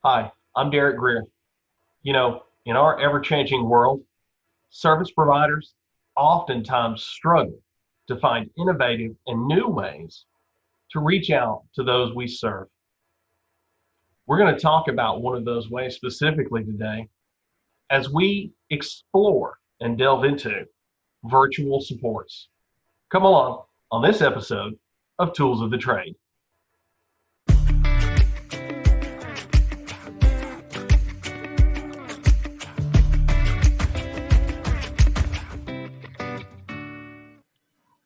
Hi, I'm Derek Greer. In our ever-changing world, service providers oftentimes struggle to find innovative and new ways to reach out to those we serve. We're going to talk about one of those ways specifically today as we explore and delve into virtual supports. Come along on this episode of Tools of the Trade.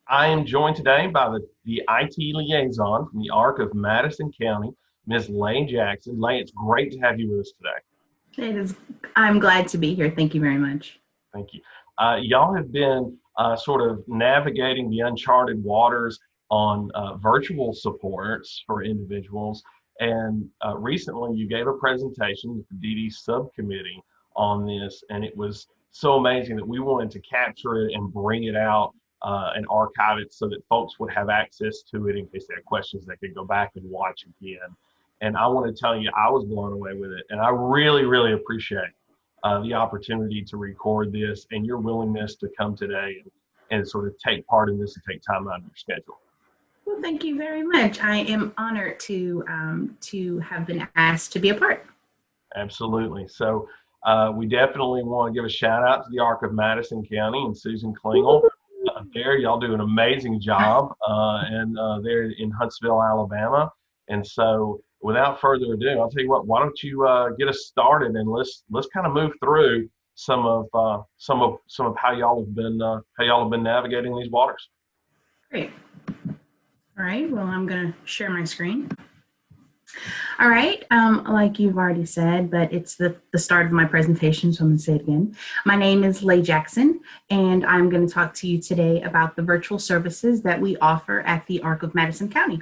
I am joined today by the IT liaison from the ARC of Madison County, Ms. Jackson. It's great to have you with us today. It is. I'm glad to be here. Thank you very much. Thank you. Y'all have been sort of navigating the uncharted waters on virtual supports for individuals. And recently you gave a presentation with the DD subcommittee on this, and it was so amazing that we wanted to capture it and bring it out and archive it so that folks would have access to it in case they had questions. They could go back and watch again. And I want to tell you, I was blown away with it. And I really, really appreciate the opportunity to record this and your willingness to come today and sort of take part in this and take time out of your schedule. Well, thank you very much. I am honored to have been asked to be a part. Absolutely. So we definitely want to give a shout out to the ARC of Madison County and Susan Klingel. There, y'all do an amazing job, and they're in Huntsville, Alabama. And so, without further ado, I'll tell you what. Why don't you get us started, and let's kind of move through some of how y'all have been navigating these waters. Great. All right. Well, I'm going to share my screen. All right, like you've already said, but it's the start of my presentation, so I'm going to say it again. My name is Jackson, and I'm going to talk to you today about the virtual services that we offer at the ARC of Madison County.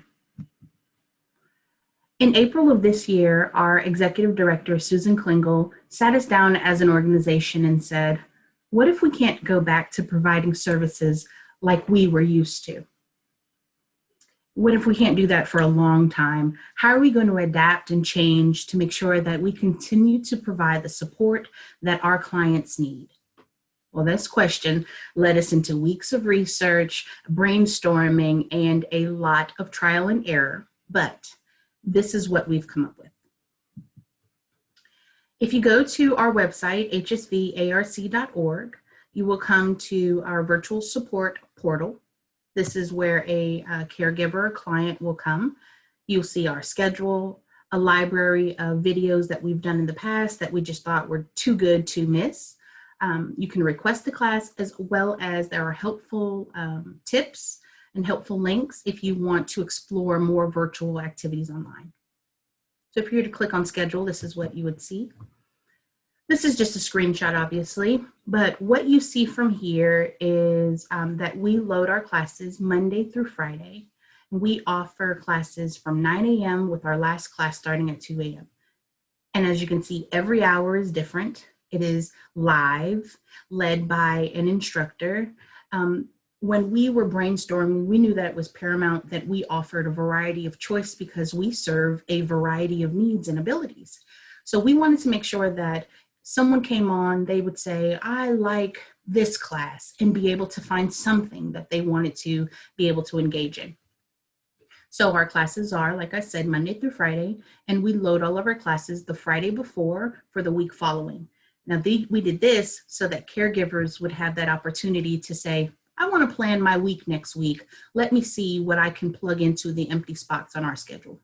In April of this year, our executive director, Susan Klingel, sat us down as an organization and said, what if we can't go back to providing services like we were used to? What if we can't do that for a long time? How are we going to adapt and change to make sure that we continue to provide the support that our clients need? Well, this question led us into weeks of research, brainstorming, and a lot of trial and error, but this is what we've come up with. If you go to our website, hsvarc.org, you will come to our virtual support portal. This is where a caregiver or client will come. You'll see our schedule, a library of videos that we've done in the past that we just thought were too good to miss. You can request the class, as well as there are helpful tips and helpful links if you want to explore more virtual activities online. So if you were to click on schedule, this is what you would see. This is just a screenshot, obviously, but what you see from here is that we load our classes Monday through Friday. We offer classes from 9 a.m. with our last class starting at 2 a.m. And as you can see, every hour is different. It is live, led by an instructor. When we were brainstorming, we knew that it was paramount that we offered a variety of choice because we serve a variety of needs and abilities. So we wanted to make sure that someone came on, they would say, I like this class, and be able to find something that they wanted to be able to engage in. So our classes are, like I said, Monday through Friday, and we load all of our classes the Friday before for the week following. Now, we did this so that caregivers would have that opportunity to say, I want to plan my week next week. Let me see what I can plug into the empty spots on our schedule.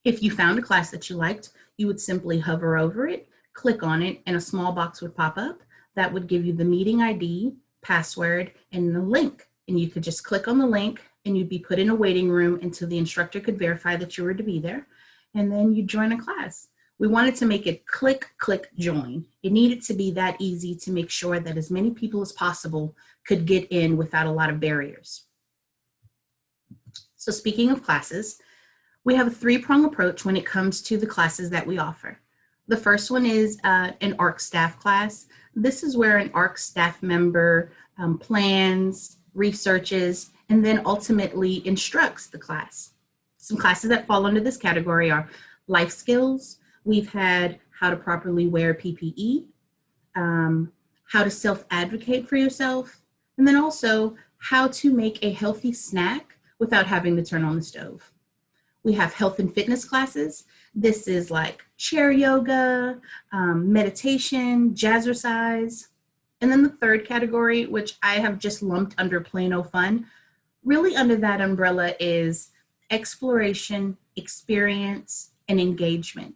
If you found a class that you liked, you would simply hover over it, click on it, and a small box would pop up that would give you the meeting ID, password, and the link. And you could just click on the link and you'd be put in a waiting room until the instructor could verify that you were to be there. And then you join a class. We wanted to make it click, join. It needed to be that easy to make sure that as many people as possible could get in without a lot of barriers. So speaking of classes, we have a three-prong approach when it comes to the classes that we offer. The first one is an ARC staff class. This is where an ARC staff member plans, researches, and then ultimately instructs the class. Some classes that fall under this category are life skills. We've had how to properly wear PPE, how to self-advocate for yourself, and then also how to make a healthy snack without having to turn on the stove. We have health and fitness classes. This is like chair yoga, meditation, jazzercise. And then the third category, which I have just lumped under plain old fun, really under that umbrella is exploration, experience, and engagement.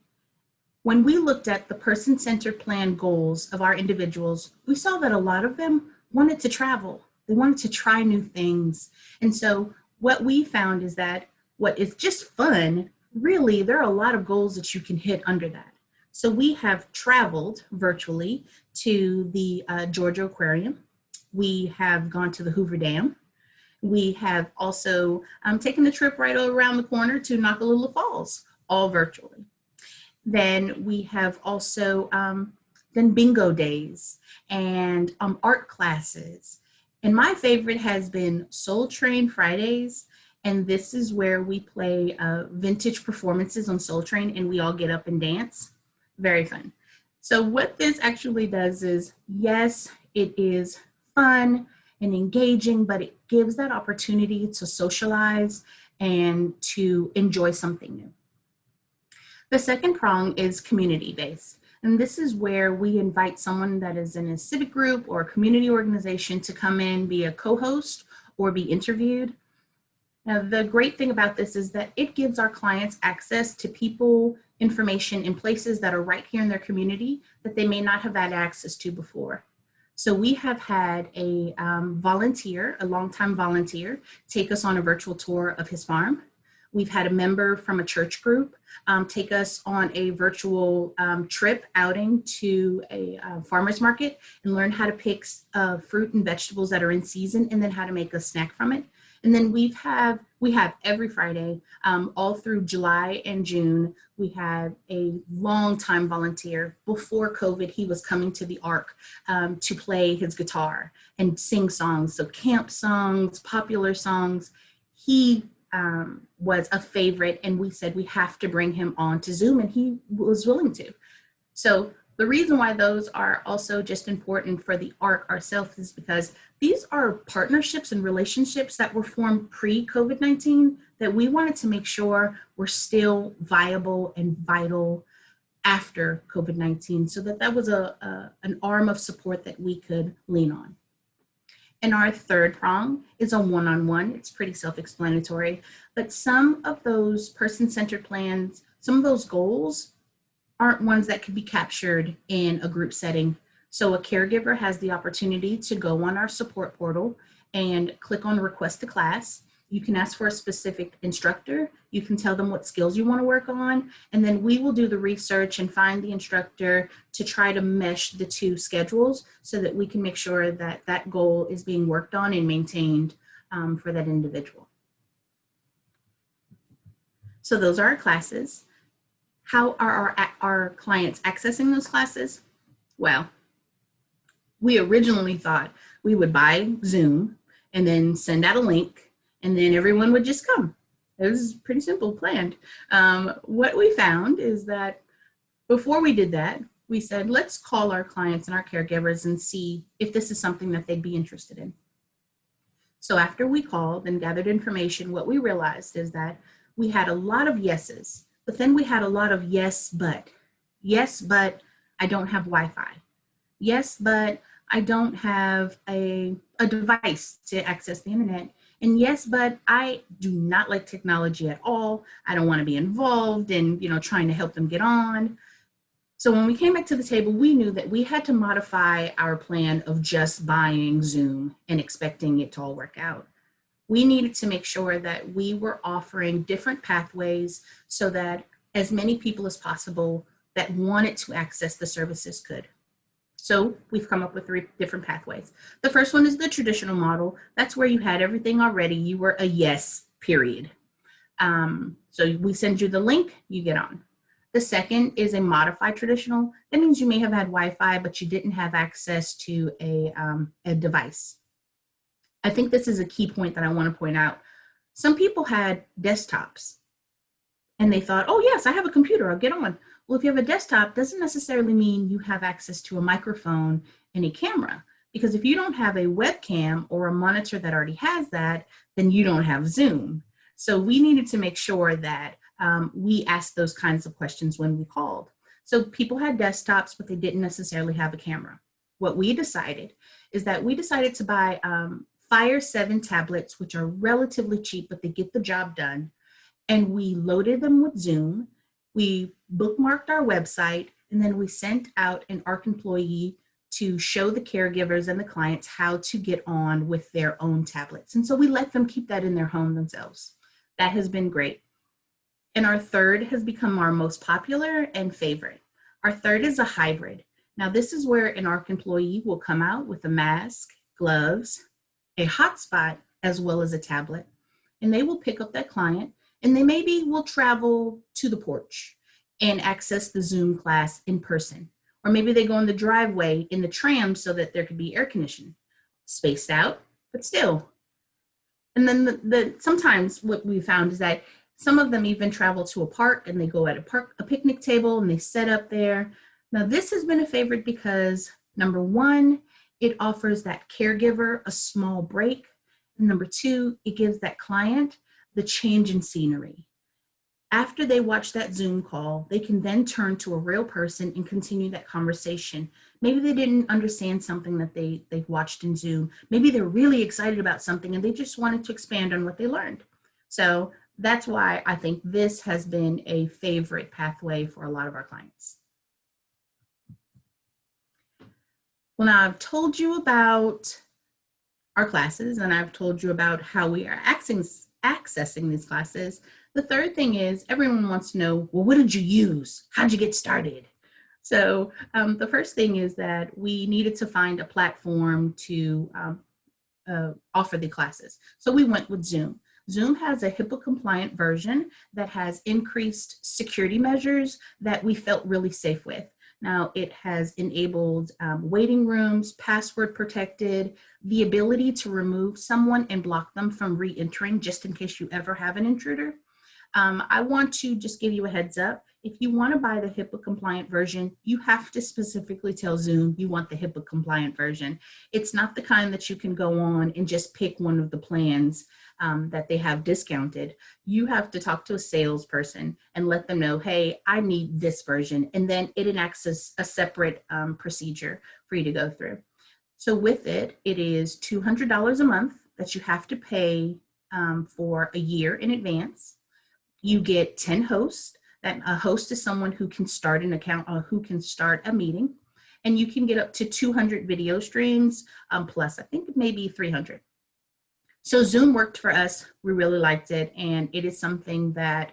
When we looked at the person-centered plan goals of our individuals, we saw that a lot of them wanted to travel. They wanted to try new things. And so what we found is that what is just fun, really, there are a lot of goals that you can hit under that. So we have traveled virtually to the Georgia Aquarium. We have gone to the Hoover Dam. We have also taken a trip right around the corner to Noccalula Falls, all virtually. Then we have also done bingo days and art classes. And my favorite has been Soul Train Fridays. And this is where we play vintage performances on Soul Train and we all get up and dance. Very fun. So what this actually does is, yes, it is fun and engaging, but it gives that opportunity to socialize and to enjoy something new. The second prong is community-based. And this is where we invite someone that is in a civic group or a community organization to come in, be a co-host or be interviewed. Now, the great thing about this is that it gives our clients access to people, information in places that are right here in their community that they may not have had access to before. So we have had a volunteer, a longtime volunteer, take us on a virtual tour of his farm. We've had a member from a church group take us on a virtual trip outing to a farmer's market and learn how to pick fruit and vegetables that are in season and then how to make a snack from it. And then we have every Friday, all through July and June, we had a long-time volunteer. Before COVID, he was coming to the Ark to play his guitar and sing songs. So camp songs, popular songs. He was a favorite and we said we have to bring him on to Zoom and he was willing to. So the reason why those are also just important for the ARC ourselves is because these are partnerships and relationships that were formed pre-COVID-19 that we wanted to make sure were still viable and vital after COVID-19 so that was an arm of support that we could lean on. And our third prong is a one-on-one. It's pretty self-explanatory, but some of those person-centered plans, some of those goals aren't ones that could be captured in a group setting. So a caregiver has the opportunity to go on our support portal and click on request a class. You can ask for a specific instructor. You can tell them what skills you want to work on, and then we will do the research and find the instructor to try to mesh the two schedules so that we can make sure that that goal is being worked on and maintained for that individual. So those are our classes. How are our clients accessing those classes? Well, we originally thought we would buy Zoom and then send out a link and then everyone would just come. It was pretty simple, planned. What we found is that before we did that, we said, let's call our clients and our caregivers and see if this is something that they'd be interested in. So after we called and gathered information, what we realized is that we had a lot of yeses, but then we had a lot of yes, but. Yes, but I don't have Wi-Fi. Yes, but I don't have a device to access the internet. And yes, but I do not like technology at all. I don't want to be involved in, trying to help them get on. So when we came back to the table, we knew that we had to modify our plan of just buying Zoom and expecting it to all work out. We needed to make sure that we were offering different pathways so that as many people as possible that wanted to access the services could. So we've come up with 3 different pathways. The first one is the traditional model. That's where you had everything already. You were a yes, period. So we send you the link, you get on. The second is a modified traditional. That means you may have had Wi-Fi, but you didn't have access to a device. I think this is a key point that I want to point out. Some people had desktops And they thought, oh, yes, I have a computer, I'll get on. Well, if you have a desktop, doesn't necessarily mean you have access to a microphone and a camera. Because if you don't have a webcam or a monitor that already has that, then you don't have Zoom. So we needed to make sure that we asked those kinds of questions when we called. So people had desktops, but they didn't necessarily have a camera. What we decided is that we decided to buy Fire 7 tablets, which are relatively cheap, but they get the job done. And we loaded them with Zoom. We bookmarked our website, and then we sent out an ARC employee to show the caregivers and the clients how to get on with their own tablets. And so we let them keep that in their home themselves. That has been great. And our third has become our most popular and favorite. Our third is a hybrid. Now, this is where an ARC employee will come out with a mask, gloves, a hotspot, as well as a tablet. And they will pick up that client, and they maybe will travel to the porch and access the Zoom class in person. Or maybe they go in the driveway in the tram so that there could be air conditioning, spaced out, but still. And then sometimes what we found is that some of them even travel to a park and they go at a picnic table and they set up there. Now this has been a favorite because number one, it offers that caregiver a small break. And number two, it gives that client the change in scenery. After they watch that Zoom call, they can then turn to a real person and continue that conversation. Maybe they didn't understand something that they watched in Zoom. Maybe they're really excited about something and they just wanted to expand on what they learned. So that's why I think this has been a favorite pathway for a lot of our clients. Well, now I've told you about our classes and I've told you about how we are accessing these classes. The third thing is everyone wants to know, well, what did you use? How'd you get started? So the first thing is that we needed to find a platform to offer the classes. So we went with Zoom. Zoom has a HIPAA compliant version that has increased security measures that we felt really safe with. Now it has enabled waiting rooms, password protected, the ability to remove someone and block them from re-entering just in case you ever have an intruder. I want to just give you a heads up. If you want to buy the HIPAA compliant version, you have to specifically tell Zoom you want the HIPAA compliant version. It's not the kind that you can go on and just pick one of the plans that they have discounted. You have to talk to a salesperson and let them know, hey, I need this version. And then it enacts a separate procedure for you to go through. So with it, it is $200 a month that you have to pay for a year in advance. You get 10 hosts. That a host is someone who can start an account or who can start a meeting. And you can get up to 200 video streams plus I think maybe 300. So Zoom worked for us. We really liked it. And it is something that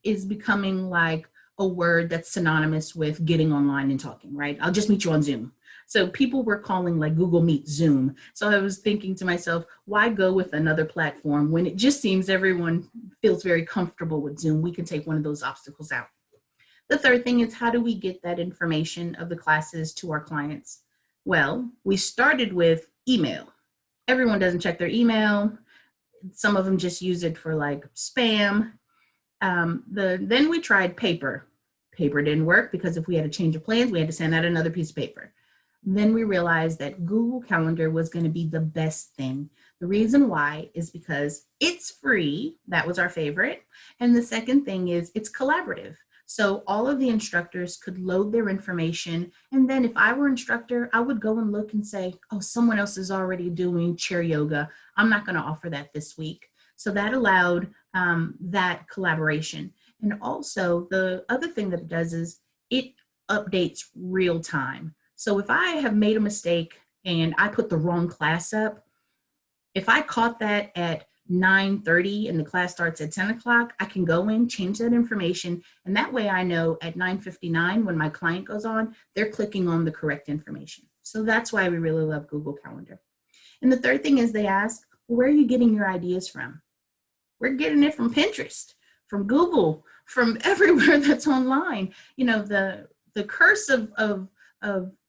is becoming like a word that's synonymous with getting online and talking, right? I'll just meet you on Zoom. So people were calling like Google Meet Zoom. So I was thinking to myself, why go with another platform when it just seems everyone feels very comfortable with Zoom? We can take one of those obstacles out. The third thing is, how do we get that information of the classes to our clients? Well, we started with email. Everyone doesn't check their email. Some of them just use it for like spam. Then we tried paper. Paper didn't work because if we had a change of plans, we had to send out another piece of paper. Then we realized that Google Calendar was going to be the best thing. The reason why is because it's free. That was our favorite. And the second thing is it's collaborative. So all of the instructors could load their information. And then if I were instructor, I would go and look and say, oh, someone else is already doing chair yoga. I'm not going to offer that this week. So that allowed that collaboration. And also the other thing that it does is it updates real time. So if I have made a mistake and I put the wrong class up, if I caught that at 9:30 and the class starts at 10 o'clock, I can go in, change that information. And that way I know at 9:59 when my client goes on, they're clicking on the correct information. So that's why we really love Google Calendar. And the third thing is they ask, well, where are you getting your ideas from? We're getting it from Pinterest, from Google, from everywhere that's online. You know, the curse of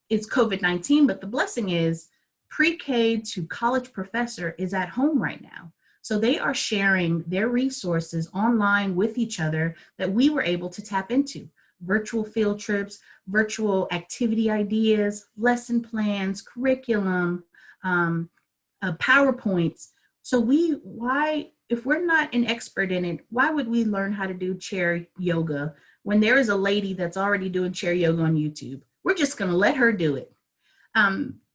it's COVID-19, but the blessing is pre-K to college professor is at home right now. So they are sharing their resources online with each other that we were able to tap into. Virtual field trips, virtual activity ideas, lesson plans, curriculum, PowerPoints. So if we're not an expert in it, why would we learn how to do chair yoga when there is a lady that's already doing chair yoga on YouTube? We're just going to let her do it.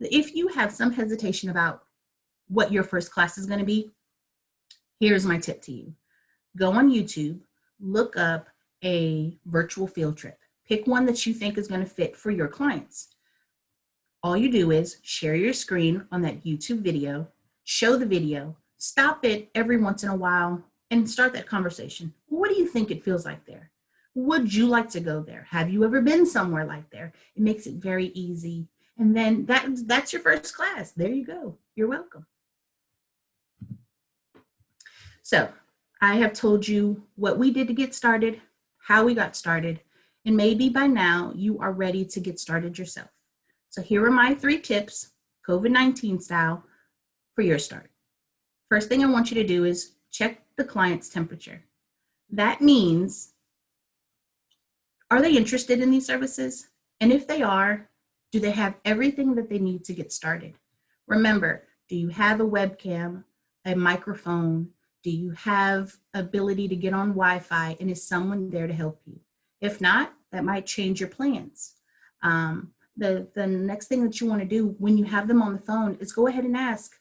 If you have some hesitation about what your first class is going to be, here's my tip to you. Go on YouTube, look up a virtual field trip. Pick one that you think is going to fit for your clients. All you do is share your screen on that YouTube video, show the video, stop it every once in a while, and start that conversation. What do you think it feels like there? Would you like to go there? Have you ever been somewhere like there? It makes it very easy. And then that's your first class. There you go. You're welcome. So I have told you what we did to get started, how we got started, and maybe by now you are ready to get started yourself. So here are my 3 tips, COVID-19 style, for your start. First thing I want you to do is check the client's temperature. That means, are they interested in these services? And if they are, do they have everything that they need to get started? Remember, do you have a webcam, a microphone? Do you have ability to get on Wi-Fi, and is someone there to help you? If not, that might change your plans. The next thing that you want to do when you have them on the phone is go ahead and ask,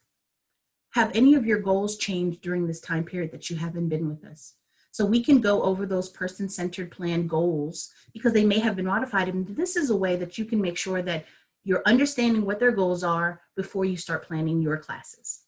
have any of your goals changed during this time period that you haven't been with us? So we can go over those person-centered plan goals because they may have been modified. And this is a way that you can make sure that you're understanding what their goals are before you start planning your classes.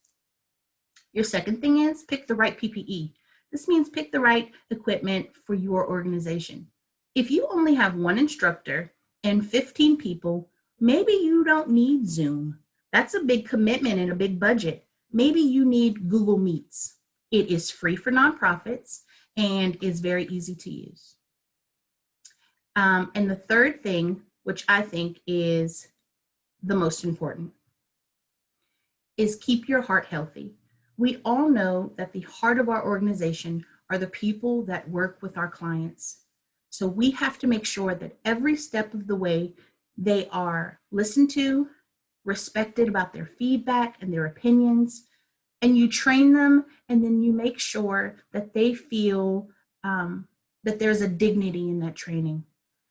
Your second thing is pick the right PPE. This means pick the right equipment for your organization. If you only have 1 instructor and 15 people, maybe you don't need Zoom. That's a big commitment and a big budget. Maybe you need Google Meets. It is free for nonprofits and is very easy to use. And the third thing, which I think is the most important, is keep your heart healthy. We all know that the heart of our organization are the people that work with our clients. So we have to make sure that every step of the way they are listened to, respected about their feedback and their opinions, and you train them, and then you make sure that they feel that there's a dignity in that training,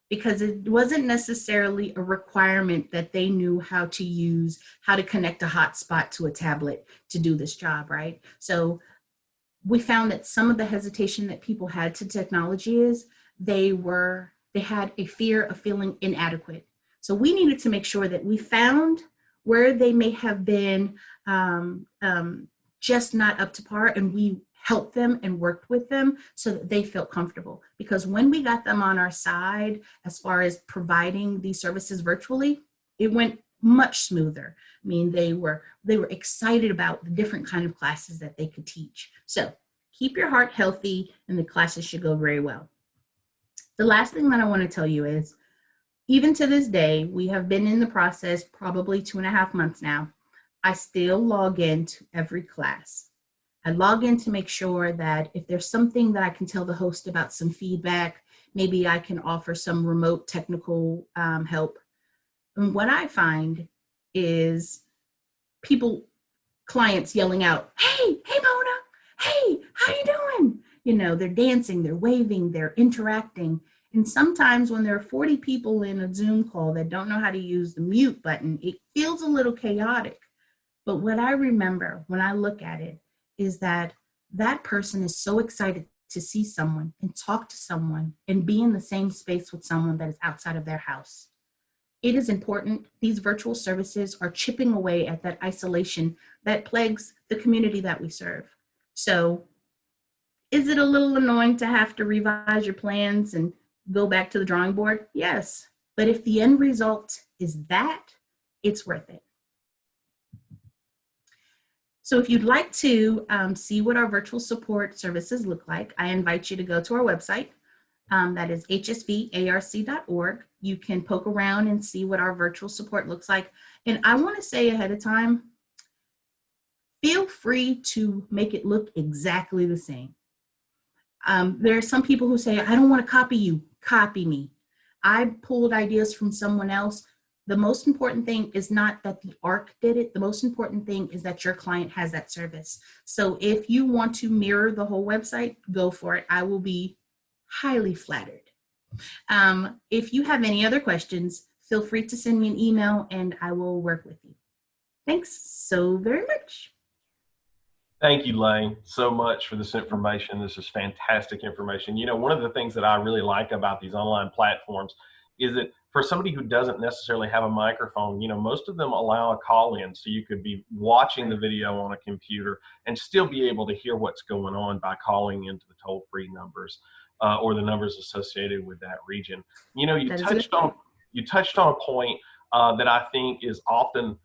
because it wasn't necessarily a requirement that they knew how to connect a hotspot to a tablet to do this job, right? So we found that some of the hesitation that people had to technology is they had a fear of feeling inadequate. So we needed to make sure that we found where they may have been just not up to par, and we helped them and worked with them so that they felt comfortable. Because when we got them on our side, as far as providing these services virtually, it went much smoother. I mean, they were excited about the different kind of classes that they could teach. So keep your heart healthy, and the classes should go very well. The last thing that I want to tell you is, even to this day, we have been in the process probably 2.5 months now. I still log in to every class. I log in to make sure that if there's something that I can tell the host about, some feedback, maybe I can offer some remote technical help. And what I find is clients yelling out, hey Mona, hey, how you doing? You know, they're dancing, they're waving, they're interacting. And sometimes when there are 40 people in a Zoom call that don't know how to use the mute button, it feels a little chaotic. But what I remember when I look at it is that that person is so excited to see someone and talk to someone and be in the same space with someone that is outside of their house. It is important. These virtual services are chipping away at that isolation that plagues the community that we serve. So is it a little annoying to have to revise your plans and go back to the drawing board? Yes. But if the end result is that, it's worth it. So if you'd like to see what our virtual support services look like, I invite you to go to our website. That is hsvarc.org. You can poke around and see what our virtual support looks like. And I want to say ahead of time, feel free to make it look exactly the same. There are some people who say, I don't want to copy you, copy me. I pulled ideas from someone else. The most important thing is not that the ARC did it. The most important thing is that your client has that service. So if you want to mirror the whole website, go for it. I will be highly flattered. If you have any other questions, feel free to send me an email and I will work with you. Thanks so very much. Thank you, Lane, so much for this information. This is fantastic information. You know, one of the things that I really like about these online platforms is that for somebody who doesn't necessarily have a microphone, you know, most of them allow a call in. So you could be watching the video on a computer and still be able to hear what's going on by calling into the toll free numbers or the numbers associated with that region. You know, you touched on a point that I think is often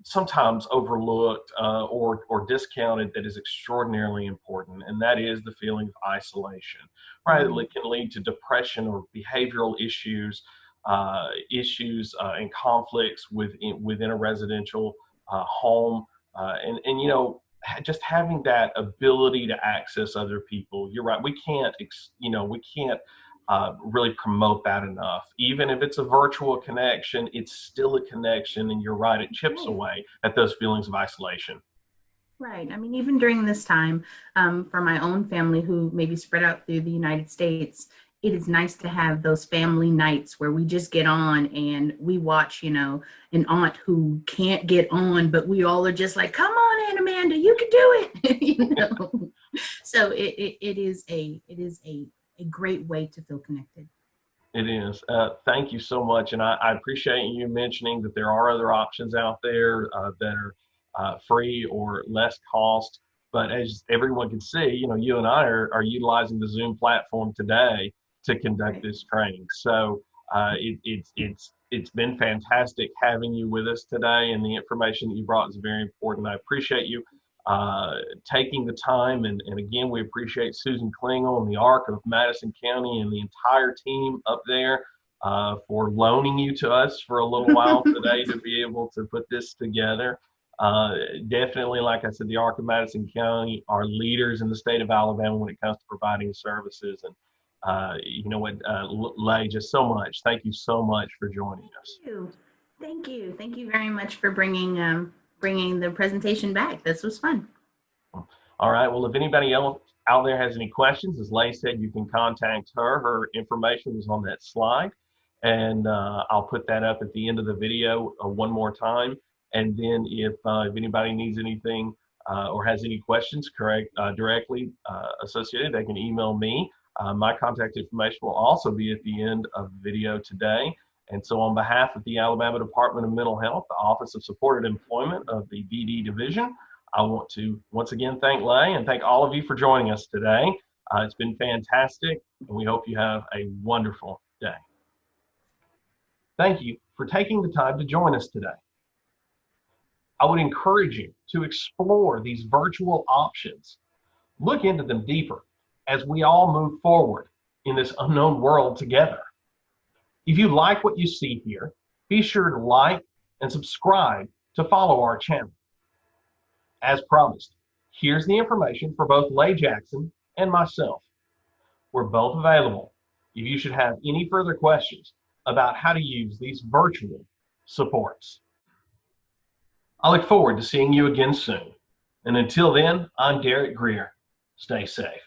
sometimes overlooked or discounted that is extraordinarily important, and that is the feeling of isolation. Right, it can lead to depression or behavioral issues and conflicts within a residential home, and you know, just having that ability to access other people. You're right. We can't really promote that enough. Even if it's a virtual connection, it's still a connection, and you're right, it chips away at those feelings of isolation. Right. I mean, even during this time, for my own family who may be spread out through the United States, it is nice to have those family nights where we just get on and we watch, you know, an aunt who can't get on, but we all are just like, come on, Aunt Amanda, you can do it. You know? So it is a great way to feel connected. It is. Thank you so much. And I appreciate you mentioning that there are other options out there that are free or less cost. But as everyone can see, you know, you and I are utilizing the Zoom platform today to conduct Right. this training. So it's been fantastic having you with us today, and the information that you brought is very important. I appreciate you taking the time. And again, we appreciate Susan Klingel and the ARC of Madison County and the entire team up there for loaning you to us for a little while today to be able to put this together. Definitely, like I said, the ARC of Madison County are leaders in the state of Alabama when it comes to providing services. And you know what, Lay, just so much. Thank you so much for joining us. Thank you. Thank you. Thank you very much for bringing the presentation back. This was fun. All right. Well, if anybody else out there has any questions, as Lay said, you can contact her. Her information is on that slide. And I'll put that up at the end of the video one more time. And then if anybody needs anything or has any questions directly associated, they can email me. My contact information will also be at the end of the video today. And so on behalf of the Alabama Department of Mental Health, the Office of Supported Employment of the BD Division, I want to once again thank Lay and thank all of you for joining us today. It's been fantastic, and we hope you have a wonderful day. Thank you for taking the time to join us today. I would encourage you to explore these virtual options. Look into them deeper as we all move forward in this unknown world together. If you like what you see here, be sure to like and subscribe to follow our channel. As promised, here's the information for both Lay Jackson and myself. We're both available if you should have any further questions about how to use these virtual supports. I look forward to seeing you again soon. And until then, I'm Derek Greer. Stay safe.